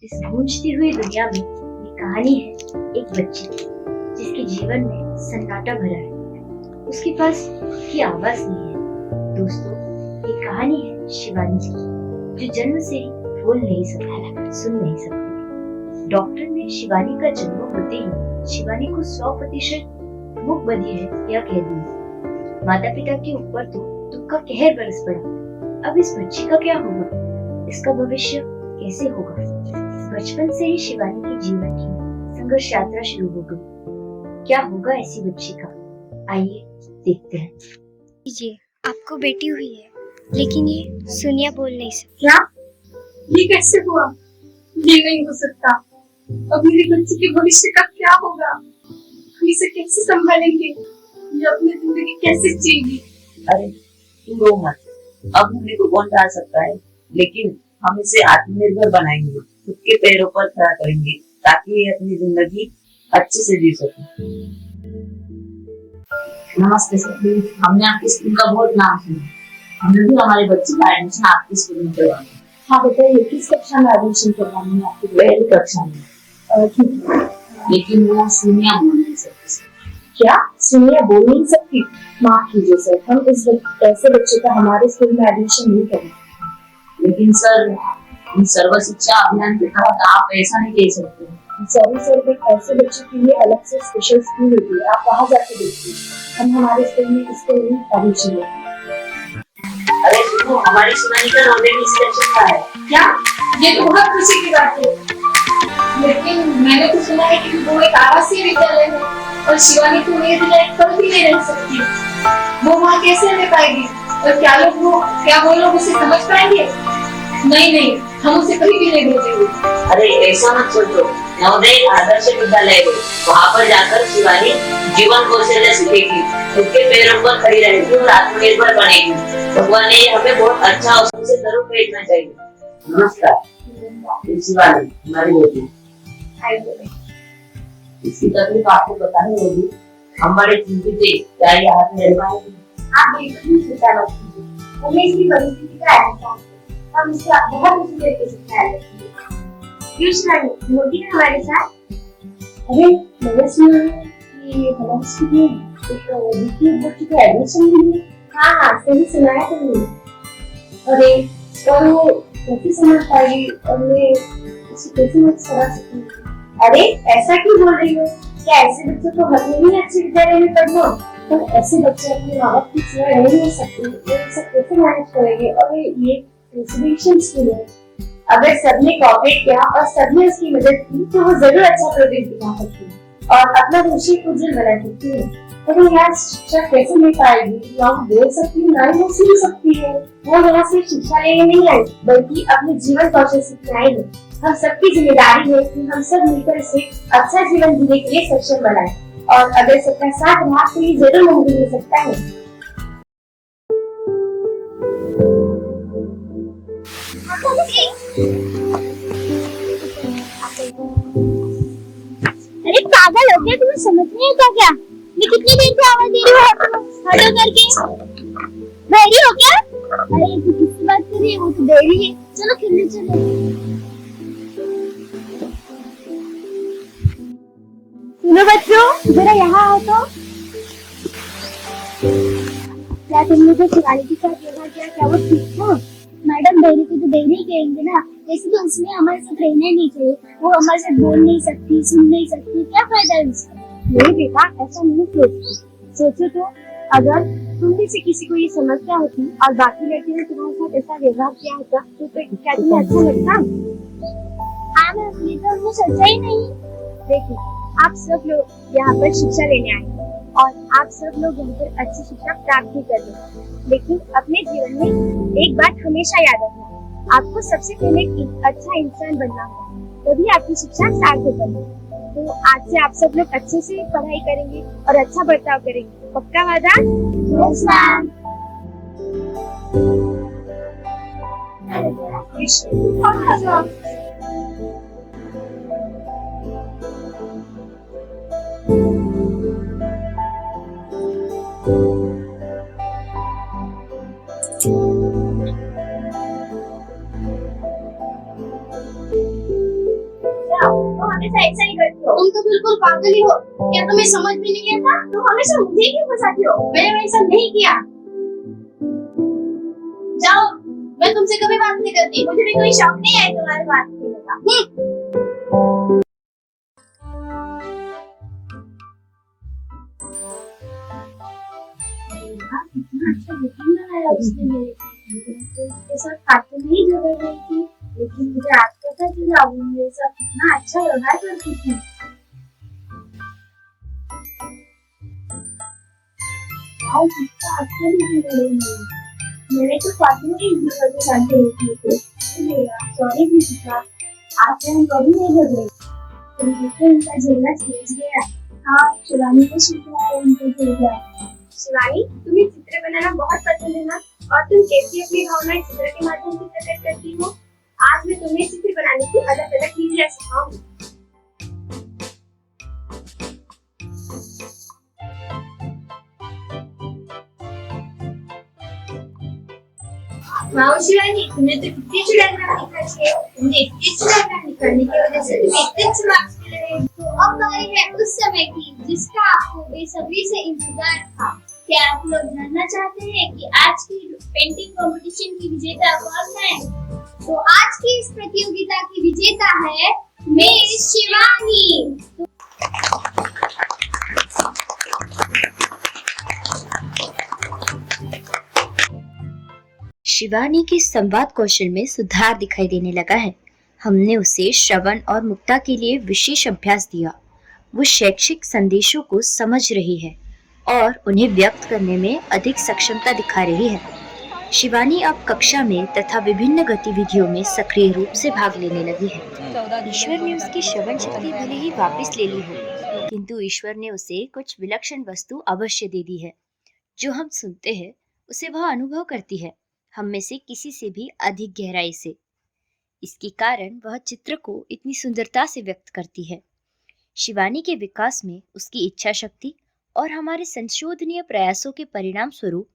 इस गूंजती हुई दुनिया में ये कहानी है एक बच्ची की, जिसके जीवन में सन्नाटा भरा है। उसके पास खुद की आवाज नहीं है। दोस्तों, ये कहानी है शिवानी की, जो जन्म से ही बोल नहीं सकती, सुन नहीं सकती। डॉक्टर ने शिवानी का जन्म होते ही शिवानी को 100% मूक बधिर है यह कह दिया। माता पिता के ऊपर तो दुख का कहर बरस पड़ा। अब इस बच्ची का क्या होगा? इसका भविष्य कैसे होगा? बचपन से ही शिवानी के जीवन की संघर्ष यात्रा शुरू हो गई। क्या होगा ऐसी बच्ची का? आइए देखते हैं। जी, आपको बेटी हुई है, लेकिन ये सुनिया बोल नहीं सकती। क्या? ये कैसे हुआ? ये नहीं हो सकता। अब मेरी बच्ची के भविष्य का क्या होगा? हम इसे कैसे संभालेंगे? ये अपनी जिंदगी कैसे जिएगी? अरे तुम रो मत। अब हमें को कौन डाल सकता है, लेकिन हम इसे आत्मनिर्भर बनाएंगे, खुद के पैरों पर खड़ा करेंगे, ताकि ये अपनी जिंदगी अच्छे से जी सके। नमस्ते सर, हमने आपकी स्कूल का बहुत नाम सुना। हमने भी हमारे बच्चे का एडमिशन आपकी स्कूल में करवाना है। हाँ बताइए, किस कक्षा में एडमिशन करवानी है आपकी? पहली कक्षा में। ठीक है, लेकिन वो सुनिया बोल नहीं सकती। क्या सुनिया बोल नहीं सकती? माफ कीजिए सर, हम इस ऐसे बच्चे का हमारे स्कूल में एडमिशन नहीं करेंगे। लेकिन सर, सर्व शिक्षा अभियान के तहत आप ऐसा नहीं कह सकते। सॉरी सर, ऐसे बच्चों के लिए अलग से स्पेशल स्कूल होती है, आप वहाँ जाके देखिए। हम हमारे स्कूल में इसके लिए एडमिशन लेंगे। अरे सुनो, हमारी शिवानी का ऑलरेडी सिलेक्शन का है। क्या? ये तो बहुत खुशी की बात है। लेकिन मैंने तो सुना है कि वो एक आवासीय विद्यालय है और शिवानी तो मेरे बिना एक पल भी नहीं रह सकती। वो वहाँ कैसे रह पाएगी? और क्या वो लोग उसे समझ पाएंगे? नहीं, हम उसे कहीं भी नहीं भेजेंगे। अरे ऐसा मत सोचो, नवोदय आदर्श विद्यालय है, वहाँ पर जाकर शिवानी जीवन कौशल्य सीखेगी, खुद के पैरों पर खड़ी रहेगी और आत्मनिर्भर बनेगी। भगवान ने हमें बहुत अच्छा अवसर से जरूर भेजना चाहिए। नमस्कार, शिवानी हमारी बेटी। इसकी तकलीफ आपको बतानी होगी। हम बड़े चिंतित थे, क्या ये हाथ में रह पाएगी? आप बिल्कुल भी चिंता मत कीजिए, हमें इसकी परिस्थिति का एहसास है। हम इसका बहुत अच्छी तरीके से ख्याल रखेंगे। शिवानी होगी ना हमारे साथ? अरे मैंने सुना है कि हमारे स्कूल में एक बच्चे का एडमिशन भी है। हाँ, सही सुना है तुमने। अरे और वो कैसे समझ पाएगी और मैं उसे कैसे मत समझा सकती? अरे ऐसा क्यों बोल रही हो? क्या ऐसे बच्चों को हक नहीं अच्छे विद्यालय में पढ़ना? तो ऐसे बच्चे अपने माँ बाप की सेवा नहीं हो सकते, वो सब कैसे मैनेज करेंगे? और ये रेसिडेंशियल स्कूल है, अगर सबने कोऑपरेट किया और सबने उसकी मदद की तो वो जरूर अच्छा प्रोग्रेस दिखा सकती है और अपना भविष्य उज्जवल बना सकती है। लेकिन यहाँ शिक्षा कैसे ले पाएगी? ना वो बोल सकती है, ना ही वो सुन सकती है। वो यहाँ से शिक्षा लेने नहीं आई, बल्कि अपने जीवन कौशल सीखने आई है। हम सबकी जिम्मेदारी है कि हम सब मिलकर इसे अच्छा जीवन जीने के लिए सक्षम बनाएं, और अगर सबका साथ रहा तो ये जरूर मुमकिन हो सकता है। अरे पागल हो गया, तुम्हें समझ नहीं आता क्या? मैं कितनी देर से आवाज दे रही हूँ, हटो करके। बहरी हो क्या? अरे तू किससे बात कर रही है? वो तो बहरी है। चलो खेलने चलो। सुनो बच्चों, जरा यहाँ आओ तो। क्या तुमने जो शिवानी के साथ व्यवहार किया, क्या वो ठीक था? मैडम बहरी को तो बहरी ही कहेंगे ना, वैसे तो उसने हमारे साथ रहना ही नहीं चाहिए। वो हमारे साथ बोल नहीं सकती, सुन नहीं सकती, क्या फायदा है उसका? नहीं बेटा, ऐसा नहीं सोचती। सोचो तो, अगर तुम में से किसी को ये समस्या होती और बाकी लड़कियों ने तुम्हारे साथ ऐसा व्यवहार किया होता तो क्या तुम्हें अच्छा लगता? हाँ मैम, ये तो हमने सोचा ही नहीं। देखिए, आप सब लोग यहाँ पर शिक्षा लेने आए और आप सब लोग यहाँ पर अच्छी शिक्षा प्राप्त भी कर रहे हैं, लेकिन अपने जीवन में एक बात हमेशा याद रखना, आपको सबसे पहले एक अच्छा इंसान बनना होगा, तभी आपकी शिक्षा सार्थक बनेगी। तो आज से आप सब लोग अच्छे से पढ़ाई करेंगे और अच्छा बर्ताव करेंगे, पक्का वादा? Yes ma'am. पागल ही हो क्या? तुम्हें समझ में नहीं आता? तुम हमेशा मुझे क्यों फंसाती हो? मैंने वैसा नहीं किया। जाओ, मैं तुमसे कभी बात नहीं करती। मुझे भी कोई शौक नहीं है तुम्हारे बात करने का। कितना अच्छा बुकिंग लगाया उसने मेरे लिए। उसके साथ खाते नहीं झगड़ रही थी, लेकिन मुझे आज पता चला वो मेरे साथ कितना अच्छा व्यवहार करती थी। आज कितना अच्छा भी झगड़े मैंने तो फातिमा की इज्जत के साथ झगड़े थे। सॉरी दीपिका, आज से हम कभी नहीं झगड़े। तुम देखो उनका झगड़ा समझ गया। हाँ, शिवानी को शिकवा उनको झगड़ गया। शिवानी, तुम्हें चित्र बनाना बहुत पसंद है ना? और तुम कैसी अपनी भावनाएं चित्र के माध्यम से प्रकट करती हो? आज मैं तुम्हें चित्र बनाने की अलग अलग विधियां सिखाऊंगी। वाह शिवानी, तुमने तो कितनी अच्छी डायग्राम निकाली है। तुमने इतनी अच्छी डायग्राम निकालने की वजह से तुम्हें इतने अच्छे मार्क्स मिले हैं। तो अब बारी है उस समय की जिसका आपको बेसब्री से इंतजार था। क्या आप लोग जानना चाहते हैं कि आज की पेंटिंग कंपटीशन की विजेता कौन है? तो आज की इस प्रतियोगिता की विजेता है मिस शिवानी। शिवानी के संवाद कौशल में सुधार दिखाई देने लगा है। हमने उसे श्रवण और मुक्ता के लिए विशेष अभ्यास दिया। वो शैक्षिक संदेशों को समझ रही है और उन्हें व्यक्त करने में अधिक सक्षमता दिखा रही है। शिवानी अब कक्षा में तथा विभिन्न गतिविधियों में सक्रिय रूप से भाग लेने लगी है। ईश्वर ने उसकी श्रवण शक्ति भले ही वापस ले ली हो, किंतु ईश्वर ने उसे कुछ विलक्षण वस्तु अवश्य दे दी है। जो हम सुनते हैं उसे वह अनुभव करती है, हम में से किसी से भी अधिक गहराई से। इसके कारण वह चित्र को इतनी सुंदरता से व्यक्त करती है। शिवानी के विकास में उसकी इच्छा शक्ति और हमारे संशोधनीय प्रयासों के परिणाम स्वरूप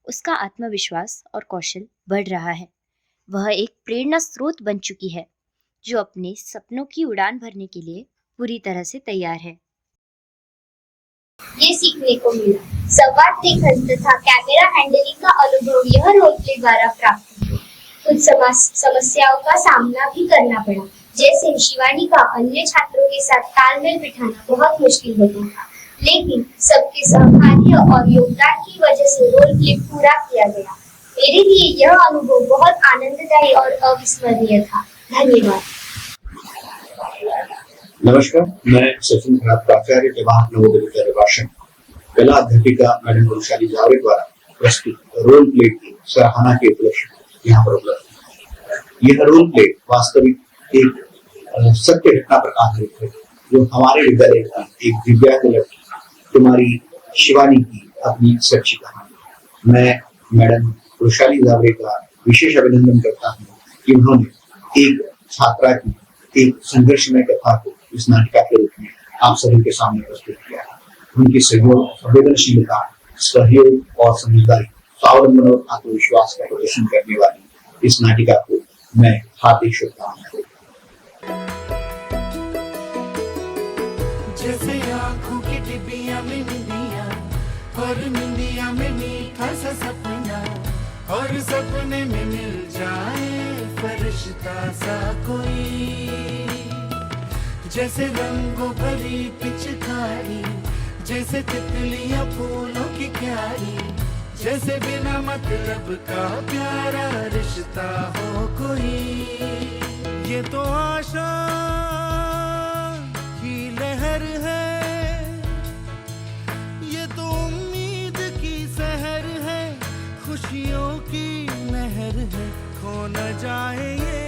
उसका आत्मविश्वास और कौशल बढ़ रहा है। वह एक प्रेरणा स्रोत बन चुकी है, जो अपने सपनों की उड़ान भरने के लिए पूरी तरह से तैयार है। ये सीखने को मिला। संवाद लेखन तथा कैमरा हैंडलिंग का अनुभव यह रोल प्ले द्वारा प्राप्त हुआ। कुछ समस्याओं का सामना भी करना पड़ा, जैसे शिवानी का अन्य छात्रों के साथ तालमेल बिठाना बहुत मुश्किल होता था, लेकिन सबके सहकार्य और योगदान की वजह से रोल प्ले पूरा किया गया। मेरे लिए यह अनुभव बहुत आनंददायी और अविस्मरणीय था। धन्यवाद। नमस्कार, मैं सचिन प्राचार्य जवाहर नवोदय विद्यालय वाशम कला अध्यापिका मैडम वैशाली जावरे द्वारा प्रस्तुत रोल प्ले की सराहना के उपलक्ष्य यहाँ पर उपलब्ध है। यह रोल प्ले वास्तविक एक सत्य घटना पर आधारित है, जो हमारे विद्यालय की एक दिव्यांग लड़की तुम्हारी शिवानी की अपनी सच्ची कहानी। मैं मैडम वैशाली जावरे का विशेष अभिनंदन करता हूँ कि उन्होंने एक छात्रा की एक संघर्षमय कथा को इस नाटिका के रूप में आप सभी के सामने प्रस्तुत किया है। उनकी सहयोग, संवेदनशीलता, सहयोग और समझदारी, स्वावलंबन और आत्मविश्वास का प्रदर्शन करने वाली इस नाटिका को मैं हार्दिक शुभकामनाएं। जैसे आँखों की डिबिया में निंदिया और निंदिया में मीठा सा सपना और सपने में मिल जाए फरिश्ता सा कोई। जैसे रंगों भरी पिचकारी, जैसे तितलियां फूलों की क्यारी, जैसे बिना मतलब का प्यारा रिश्ता हो कोई। ये तो आशा की लहर है, ये तो उम्मीद की सहर है, खुशियों की नहर है, खो न जाए ये